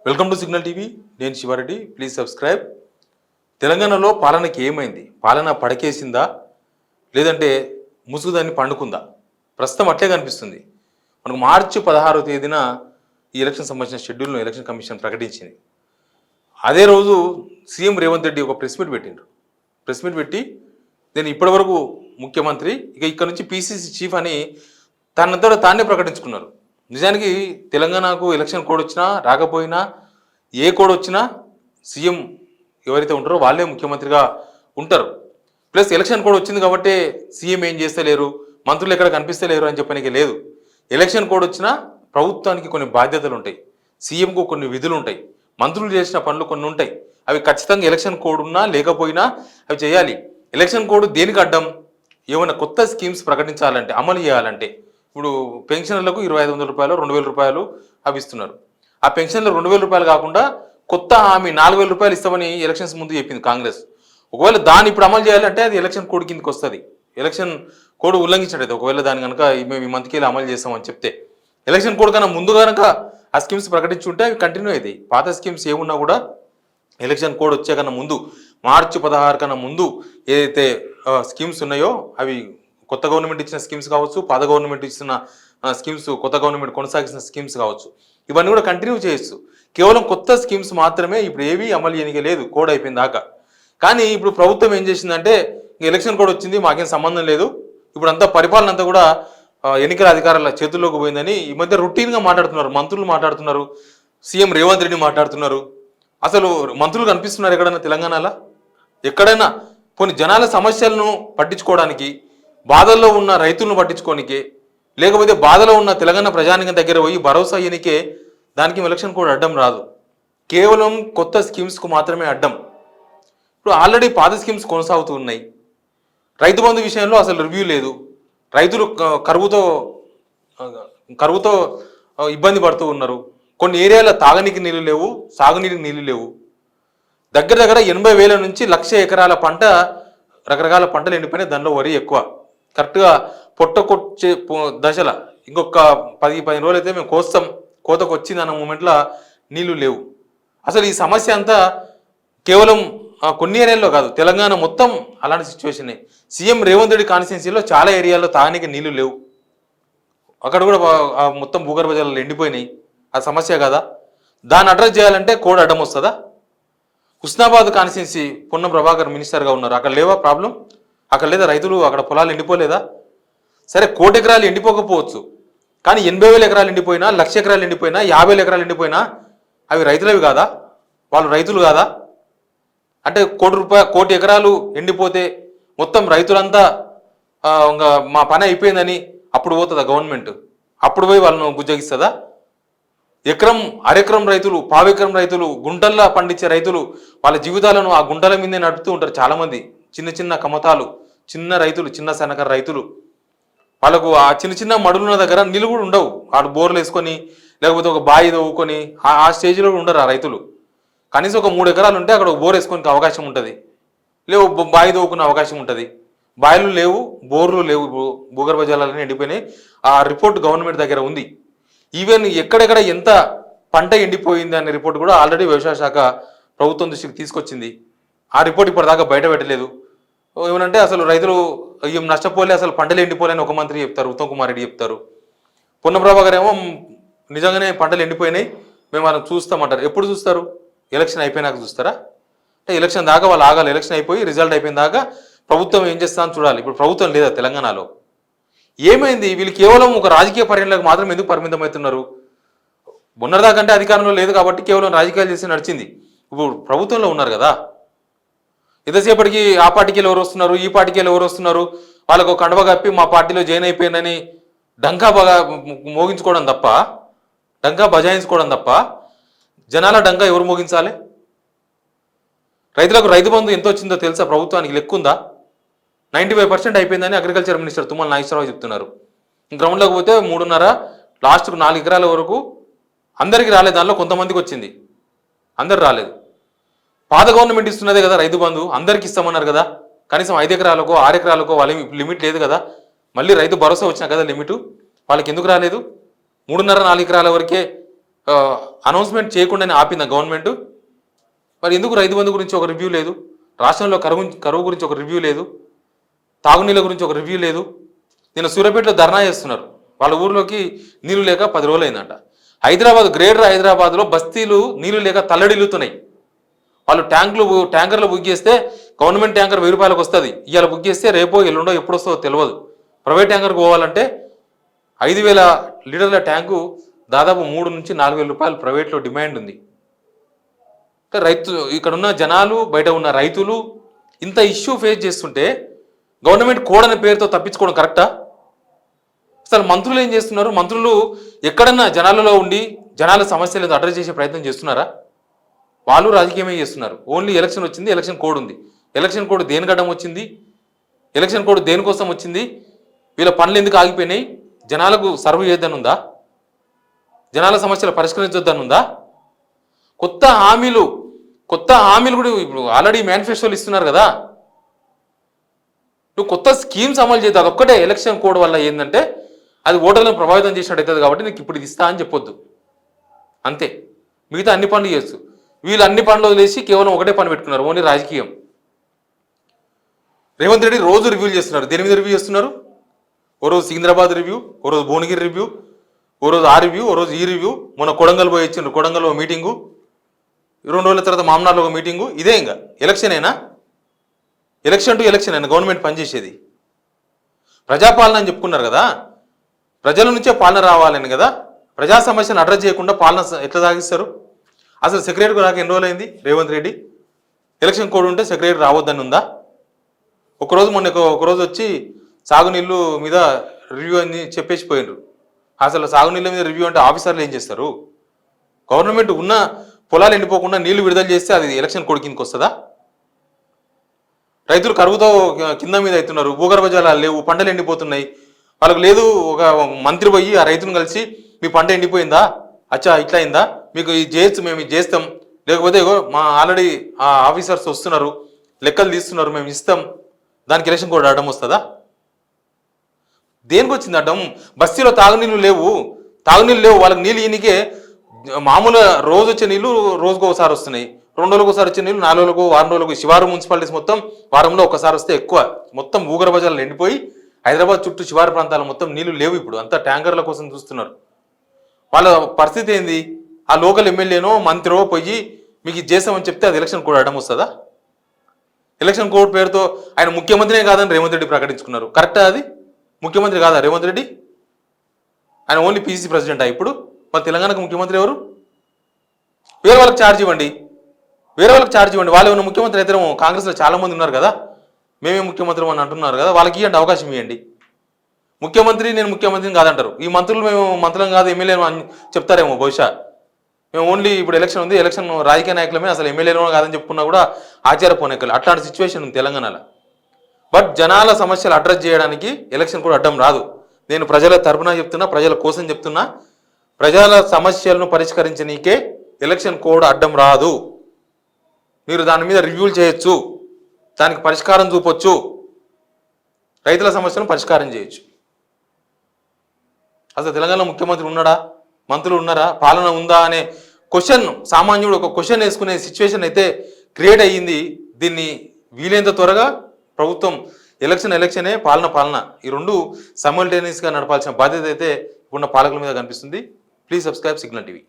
Welcome to signal TV. నేను Sivareddy. Please subscribe. తెలంగాణలో పాలనకి ఏమైంది? పాలన పడకేసిందా లేదంటే ముసుగుదాన్ని పండుకుందా? ప్రస్తుతం అట్లే కనిపిస్తుంది. మనకు మార్చి 16వ తేదీన ఈ ఎలక్షన్ సంబంధించిన షెడ్యూల్ను ఎలక్షన్ కమిషన్ ప్రకటించింది. అదే రోజు సీఎం రేవంత్ రెడ్డి ఒక ప్రెస్ మీట్ పెట్టిండ్రు. ప్రెస్ మీట్ పెట్టి నేను ఇప్పటివరకు ముఖ్యమంత్రి, ఇక ఇక్కడ నుంచి పీసీసీ చీఫ్ అని తనంతటా తానే ప్రకటించుకున్నారు. నిజానికి తెలంగాణకు ఎలక్షన్ కోడ్ వచ్చినా రాకపోయినా ఏ కోడ్ వచ్చినా సీఎం ఎవరైతే ఉంటారో వాళ్ళే ముఖ్యమంత్రిగా ఉంటారు. ప్లస్ ఎలక్షన్ కోడ్ వచ్చింది కాబట్టి సీఎం ఏం చేస్తలేరు, మంత్రులు ఎక్కడ కనిపిస్తలేరు అని చెప్పడానికి లేదు. ఎలక్షన్ కోడ్ వచ్చినా ప్రభుత్వానికి కొన్ని బాధ్యతలు ఉంటాయి, సీఎంకు కొన్ని విధులు ఉంటాయి, మంత్రులు చేసిన పనులు కొన్ని ఉంటాయి. అవి ఖచ్చితంగా ఎలక్షన్ కోడ్ ఉన్నా లేకపోయినా అవి చేయాలి. ఎలక్షన్ కోడ్ దేనికి అడ్డం? ఏమైనా కొత్త స్కీమ్స్ ప్రకటించాలంటే, అమలు చేయాలంటే. ఇప్పుడు పెన్షన్లకు 2500 రూపాయలు 2000 రూపాయలు అవి ఇస్తున్నారు. ఆ పెన్షన్లు 2000 రూపాయలు కాకుండా కొత్త హామీ 4000 రూపాయలు ఇస్తామని ఎలక్షన్స్ ముందు చెప్పింది కాంగ్రెస్. ఒకవేళ దాన్ని ఇప్పుడు అమలు చేయాలంటే అది ఎలక్షన్ కోడ్ కిందకి వస్తుంది. ఎలక్షన్ కోడ్ ఉల్లంఘించినట్టయితే ఒకవేళ దాని కనుక మేము ఈ మంత్కి అమలు చేస్తామని చెప్తే, ఎలక్షన్ కోడ్ కన్నా ముందు కనుక ఆ స్కీమ్స్ ప్రకటించుంటే అవి కంటిన్యూ అవుతాయి. పాత స్కీమ్స్ ఏమున్నా కూడా ఎలక్షన్ కోడ్ వచ్చే కన్నా ముందు, మార్చి 16 కన్నా ముందు ఏదైతే స్కీమ్స్ ఉన్నాయో అవి కొత్త గవర్నమెంట్ ఇచ్చిన స్కీమ్స్ కావచ్చు, పాత గవర్నమెంట్ ఇచ్చిన స్కీమ్స్, కొత్త గవర్నమెంట్ కొనసాగిస్తున్న స్కీమ్స్ కావచ్చు, ఇవన్నీ కూడా కంటిన్యూ చేయొచ్చు. కేవలం కొత్త స్కీమ్స్ మాత్రమే ఇప్పుడు ఏవి అమలు చేయనికే లేదు కోడ్ అయిపోయిన దాకా. కానీ ఇప్పుడు ప్రభుత్వం ఏం చేసిందంటే ఎలక్షన్ కోడ్ వచ్చింది, మాకేం సంబంధం లేదు, ఇప్పుడు అంతా పరిపాలన అంతా కూడా ఎన్నికల అధికారుల చేతుల్లోకి పోయిందని ఈ మధ్య రొటీన్గా మాట్లాడుతున్నారు. మంత్రులు మాట్లాడుతున్నారు, సీఎం రేవంత్ రెడ్డి మాట్లాడుతున్నారు. అసలు మంత్రులు కనిపిస్తున్నారు ఎక్కడైనా తెలంగాణలో? ఎక్కడైనా కొన్ని జనాల సమస్యలను పట్టించుకోవడానికి, బాధల్లో ఉన్న రైతులను పట్టించుకోనికే, లేకపోతే బాధలో ఉన్న తెలంగాణ ప్రజానికం దగ్గర పోయి భరోసా ఇయనికే దానికి ఎలక్షన్ కోడ్ అడ్డం రాదు. కేవలం కొత్త స్కీమ్స్కు మాత్రమే అడ్డం. ఇప్పుడు ఆల్రెడీ పాత స్కీమ్స్ కొనసాగుతూ ఉన్నాయి. రైతు బంధు విషయంలో అసలు రివ్యూ లేదు. రైతులు కరువుతో ఇబ్బంది పడుతూ ఉన్నారు. కొన్ని ఏరియాలో తాగనీకి నీళ్ళు లేవు, సాగునీటికి నీళ్ళు లేవు. దగ్గర దగ్గర 80,000 నుంచి 1,00,000 ఎకరాల పంట, రకరకాల పంటలు ఎండిపోయినాయి. దానిలో వరి ఎక్కువ. కరెక్ట్గా పొట్టకొచ్చే దశల ఇంకొక 10-15 రోజులు అయితే మేము కోతకు వచ్చింది అన్న మూమెంట్లో నీళ్లు లేవు. అసలు ఈ సమస్య అంతా కేవలం కొన్ని ఏరియాల్లో కాదు, తెలంగాణ మొత్తం అలాంటి సిచ్యువేషనే. సీఎం రేవంత్ రెడ్డి కాన్స్టిట్యున్సీలో చాలా ఏరియాల్లో తాగనీకి నీళ్లు లేవు. అక్కడ కూడా మొత్తం భూగర్భ జలాలు ఎండిపోయినాయి. ఆ సమస్య కదా. దాన్ని అడ్రస్ చేయాలంటే కోడ్ అడ్డం వస్తుందా? హుస్నాబాద్ కాన్స్టిట్యున్సీ పొన్నం ప్రభాకర్ మినిస్టర్గా ఉన్నారు. అక్కడ లేవా ప్రాబ్లం? అక్కడ లేదా రైతులు, అక్కడ పొలాలు ఎండిపోలేదా? సరే, 1,00,000 ఎకరాలు ఎండిపోకపోవచ్చు, కానీ 80,000 ఎకరాలు ఎండిపోయినా, 1,00,000 ఎకరాలు ఎండిపోయినా, 50,000 ఎకరాలు ఎండిపోయినా అవి రైతులవి కాదా? వాళ్ళు రైతులు కాదా? అంటే 1,00,00,000 ఎకరాలు ఎండిపోతే మొత్తం రైతులంతా ఇంకా మా పని అయిపోయిందని అప్పుడు పోతుందా గవర్నమెంట్? అప్పుడు పోయి వాళ్ళను బుజ్జగిస్తుందా? ఎకరం, అరెకరం రైతులు, పావెకరం రైతులు, గుంటల్లా పండించే రైతులు వాళ్ళ జీవితాలను ఆ గుంటల మీదే నడుపుతూ ఉంటారు చాలామంది. చిన్న చిన్న కమతాలు, చిన్న రైతులు, చిన్న సన్నకారు రైతులు, వాళ్ళకు ఆ చిన్న చిన్న మడులున్న దగ్గర నీళ్ళు కూడా ఉండవు. వాళ్ళు బోర్లు వేసుకొని లేకపోతే ఒక బావి తవ్వుకొని ఆ స్టేజ్లో ఉండరు ఆ రైతులు. కనీసం ఒక 3 ఎకరాలు ఉంటే అక్కడ ఒక బోర్ వేసుకోనికి అవకాశం ఉంటుంది, లేవు బావి తవ్వుకునే అవకాశం ఉంటుంది. బావిలు లేవు, బోర్లు లేవు, భూగర్భ జలాలన్నీ ఎండిపోయినాయి. ఆ రిపోర్ట్ గవర్నమెంట్ దగ్గర ఉంది. ఈవెన్ ఎక్కడెక్కడ ఎంత పంట ఎండిపోయింది అనే రిపోర్ట్ కూడా ఆల్రెడీ వ్యవసాయ శాఖ ప్రభుత్వం దృష్టికి తీసుకొచ్చింది. ఆ రిపోర్ట్ ఇప్పటిదాకా బయట పెట్టలేదు. ఏమనంటే అసలు రైతులు ఏం నష్టపోలే, అసలు పంటలు ఎండిపోలేని ఒక మంత్రి చెప్తారు, ఉత్తమ్ కుమార్ రెడ్డి చెప్తారు. పొన్నం ప్రభాకర్ ఏమో నిజంగానే పంటలు ఎండిపోయినాయి, మేము వాళ్ళని చూస్తామంటారు. ఎప్పుడు చూస్తారు? ఎలక్షన్ అయిపోయినాక చూస్తారా? అంటే ఎలక్షన్ దాకా వాళ్ళు ఆగాలి. ఎలక్షన్ అయిపోయి రిజల్ట్ అయిపోయిన దాకా ప్రభుత్వం ఏం చేస్తామని చూడాలి. ఇప్పుడు ప్రభుత్వం లేదా తెలంగాణలో? ఏమైంది? వీళ్ళు కేవలం ఒక రాజకీయ పర్యటనలకు మాత్రం ఎందుకు పరిమితం అవుతున్నారు? మొన్నటిదాకంటే అధికారంలో లేదు కాబట్టి కేవలం రాజకీయాలు చేసి నడిచింది. ఇప్పుడు ప్రభుత్వంలో ఉన్నారు కదా, ఎంతసేపటికి ఆ పార్టీకి ఎవరు వస్తున్నారు, ఈ పార్టీకి ఎవరు వస్తున్నారు, వాళ్ళకు కండవ కప్పి మా పార్టీలో జాయిన్ అయిపోయిందని డంకా మోగించుకోవడం తప్ప, డంకా బజాయించుకోవడం తప్ప జనాల డంకా ఎవరు మోగించాలి? రైతులకు రైతు బంధు ఎంత వచ్చిందో తెలుసా? ప్రభుత్వానికి లెక్కుందా? 95% అయిపోయిందని అగ్రికల్చర్ మినిస్టర్ తుమ్మల నాగేశ్వరరావు చెప్తున్నారు. గ్రౌండ్లోకి పోతే 3.5, లాస్ట్కు 4 ఎకరాల వరకు అందరికీ రాలేదు. దానిలో కొంతమందికి వచ్చింది, అందరు రాలేదు. పాత గవర్నమెంట్ ఇస్తున్నదే కదా రైతు బంధు, అందరికి ఇస్తామన్నారు కదా. కనీసం 5 ఎకరాలకో 6 ఎకరాలకో వాళ్ళ లిమిట్ లేదు కదా. మళ్ళీ రైతు భరోసా వచ్చినా కదా లిమిటు, వాళ్ళకి ఎందుకు రాలేదు? 3.5-4 ఎకరాల వరకే అనౌన్స్మెంట్ చేయకుండానే ఆపిందా గవర్నమెంట్? మరి ఎందుకు రైతు బంధు గురించి ఒక రివ్యూ లేదు? రాష్ట్రంలో కరువు గురించి ఒక రివ్యూ లేదు? తాగునీళ్ళ గురించి ఒక రివ్యూ లేదు? నేను సూర్యాపేటలో ధర్నా చేస్తున్నారు, వాళ్ళ ఊర్లోకి నీళ్లు లేక 10 రోజులు అయిందంట. గ్రేటర్ హైదరాబాద్లో బస్తీలు నీళ్లు లేక తల్లడిల్లుతున్నాయి. వాళ్ళు ట్యాంకర్లు బుక్ చేస్తే గవర్నమెంట్ ట్యాంకర్ 1000 రూపాయలకు వస్తుంది. ఇవాళ బుక్ చేస్తే రేపో ఎల్లుండో ఎప్పుడు వస్తుందో తెలియదు. ప్రైవేట్ ట్యాంకర్కి పోవాలంటే 5000 లీటర్ల ట్యాంకు దాదాపు 3 నుంచి 4000 రూపాయలు ప్రైవేట్లో డిమాండ్ ఉంది. ఇక్కడున్న జనాలు, బయట ఉన్న రైతులు ఇంత ఇష్యూ ఫేస్ చేస్తుంటే గవర్నమెంట్ కోడ్ అనే పేరుతో తప్పించుకోవడం కరెక్టా? అసలు మంత్రులు ఏం చేస్తున్నారు? మంత్రులు ఎక్కడన్నా జనాలలో ఉండి జనాల సమస్యలను అడ్రస్ చేసే ప్రయత్నం చేస్తున్నారా? వాళ్ళు రాజకీయమే చేస్తున్నారు. ఓన్లీ ఎలక్షన్ వచ్చింది, ఎలక్షన్ కోడ్ ఉంది. ఎలక్షన్ కోడ్ దేనికి అడ్డం వచ్చింది? ఎలక్షన్ కోడ్ దేనికోసం వచ్చింది? వీళ్ళ పనులు ఎందుకు ఆగిపోయినాయి? జనాలకు సర్వ్ చేద్దానుందా? జనాల సమస్యలు పరిష్కరించొద్దనుందా? కొత్త హామీలు కూడా ఇప్పుడు ఆల్రెడీ మేనిఫెస్టోలు ఇస్తున్నారు కదా. నువ్వు కొత్త స్కీమ్స్ అమలు చేద్దాం. అదొక్కటే ఎలక్షన్ కోడ్ వల్ల ఏంటంటే అది ఓటర్లను ప్రభావితం చేసినట్టు అవుతుంది కాబట్టి నీకు ఇప్పుడు ఇది ఇస్తా అని చెప్పొద్దు, అంతే. మిగతా అన్ని పనులు చేస్తూ వీళ్ళు అన్ని పనులు వదిలేసి కేవలం ఒకటే పని పెట్టుకున్నారు, ఓన్లీ రాజకీయం. రేవంత్ రెడ్డి రోజు రివ్యూలు చేస్తున్నారు. దేని మీద రివ్యూ చేస్తున్నారు? ఓ రోజు సికింద్రాబాద్ రివ్యూ, ఓ రోజు భువనగిరి రివ్యూ, ఓ రోజు ఆ రివ్యూ, ఓ రోజు ఈ రివ్యూ. మొన్న కొడంగల్ పోయి వచ్చిండ్రు, కొడంగల్లో మీటింగు, 2 రోజుల తర్వాత మామనార్లో ఒక మీటింగు. ఇదే ఇంకా ఎలక్షనేనా? ఎలక్షన్ టు ఎలక్షన్ అయినా గవర్నమెంట్ పనిచేసేది? ప్రజాపాలన అని చెప్పుకున్నారు కదా, ప్రజల నుంచే పాలన రావాలని కదా. ప్రజా సమస్యను అడ్రస్ చేయకుండా పాలన ఎట్లా సాగిస్తారు? అసలు సెక్రటరీకి రాక ఎన్ని రోజులైంది రేవంత్ రెడ్డి? ఎలక్షన్ కోడ్ ఉంటే సెక్రటరీ రావద్దని ఉందా? ఒకరోజు వచ్చి సాగునీళ్ళు మీద రివ్యూ అని చెప్పేసి పోయినరు. అసలు సాగునీళ్ళ మీద రివ్యూ అంటే ఆఫీసర్లు ఏం చేస్తారు? గవర్నమెంట్ ఉన్న పొలాలు ఎండిపోకుండా నీళ్లు విడుదల చేస్తే అది ఎలక్షన్ కోడ్ కిందకి వస్తుందా? రైతులు కరువుతో కింద మీద అవుతున్నారు, భూగర్భ జలాలు లేవు, పంటలు ఎండిపోతున్నాయి. వాళ్ళకు లేదు, ఒక మంత్రి పోయి ఆ రైతును కలిసి మీ పంట ఎండిపోయిందా, అచ్చా ఇట్లా అయిందా, మీకు ఇది చేయొచ్చు, మేము ఇది చేస్తాం, లేకపోతే మా ఆల్రెడీ ఆ ఆఫీసర్స్ వస్తున్నారు, లెక్కలు తీస్తున్నారు, మేము ఇస్తాం, దానికి ఎలక్షన్ కోడ్ అడ్డం వస్తుందా? దేనికి వచ్చింది అడ్డం? బస్తీలో తాగునీళ్ళు లేవు, వాళ్ళకి నీళ్ళు ఈయనకే మామూలుగా రోజు వచ్చే నీళ్ళు రోజుకు ఒకసారి వస్తున్నాయి, 2 రోజులకు ఒకసారి వచ్చే నీళ్ళు 4 రోజులకు, 6 రోజులకు. శివారు మున్సిపాలిటీస్ మొత్తం వారంలో ఒకసారి వస్తే ఎక్కువ. మొత్తం భూగర్భ జలాలు ఎండిపోయి హైదరాబాద్ చుట్టూ శివారు ప్రాంతాలు మొత్తం నీళ్లు లేవు. ఇప్పుడు అంతా ట్యాంకర్ల కోసం చూస్తున్నారు. వాళ్ళ పరిస్థితి ఏంది? ఆ లోకల్ ఎమ్మెల్యేనో మంత్రో పోయి మీకు ఇది చేసామని చెప్తే అది ఎలక్షన్ కోడ్ అడ్డం వస్తుందా? ఎలక్షన్ కోడ్ పేరుతో ఆయన ముఖ్యమంత్రినే కాదని రేవంత్ రెడ్డి ప్రకటించుకున్నారు. కరెక్టా? అది ముఖ్యమంత్రి కాదా రేవంత్ రెడ్డి? ఆయన ఓన్లీ పీసీసీ ప్రెసిడెంటా ఇప్పుడు? మన తెలంగాణకు ముఖ్యమంత్రి ఎవరు? వేరే వాళ్ళకి ఛార్జ్ ఇవ్వండి, వాళ్ళు ఏమైనా ముఖ్యమంత్రి అయితే కాంగ్రెస్లో చాలా మంది ఉన్నారు కదా, మేమే ముఖ్యమంత్రి అని అంటున్నారు కదా, వాళ్ళకి ఇవ్వండి, అవకాశం ఇవ్వండి. నేను ముఖ్యమంత్రిని కాదంటారు. ఈ మంత్రులు మేము మంత్రులం కాదు, ఎమ్మెల్యేలు అని చెప్తారేమో బహుశా. మేము ఓన్లీ ఇప్పుడు ఎలక్షన్ ఉంది, ఎలక్షన్ రాజకీయ నాయకులమే, అసలు ఎమ్మెల్యేలు కాదని చెప్పుకున్నా కూడా ఆచారపోనెక్కలు. అట్లాంటి సిచ్యువేషన్ ఉంది తెలంగాణలో. బట్ జనాల సమస్యలు అడ్రస్ చేయడానికి ఎలక్షన్ కూడా అడ్డం రాదు. నేను ప్రజల తరపున చెప్తున్నా, ప్రజల కోసం చెప్తున్నా, ప్రజల సమస్యలను పరిష్కరించనీకే ఎలక్షన్ కోడ్ అడ్డం రాదు. మీరు దాని మీద రివ్యూలు చేయొచ్చు, దానికి పరిష్కారం చూపొచ్చు, రైతుల సమస్యలను పరిష్కారం చేయొచ్చు. అసలు తెలంగాణలో ముఖ్యమంత్రి ఉన్నాడా, మంత్రులు ఉన్నారా, పాలన ఉందా అనే క్వశ్చన్ సామాన్యుడు ఒక క్వశ్చన్ వేసుకునే సిచ్యువేషన్ అయితే క్రియేట్ అయ్యింది. దీన్ని వీలైనంత త్వరగా ప్రభుత్వం ఎలక్షనే, పాలన ఈ రెండు సైమల్టేనియస్గా నడపాల్సిన బాధ్యత అయితే ఇప్పుడున్న పాలకుల మీద కనిపిస్తుంది. Please subscribe signal TV.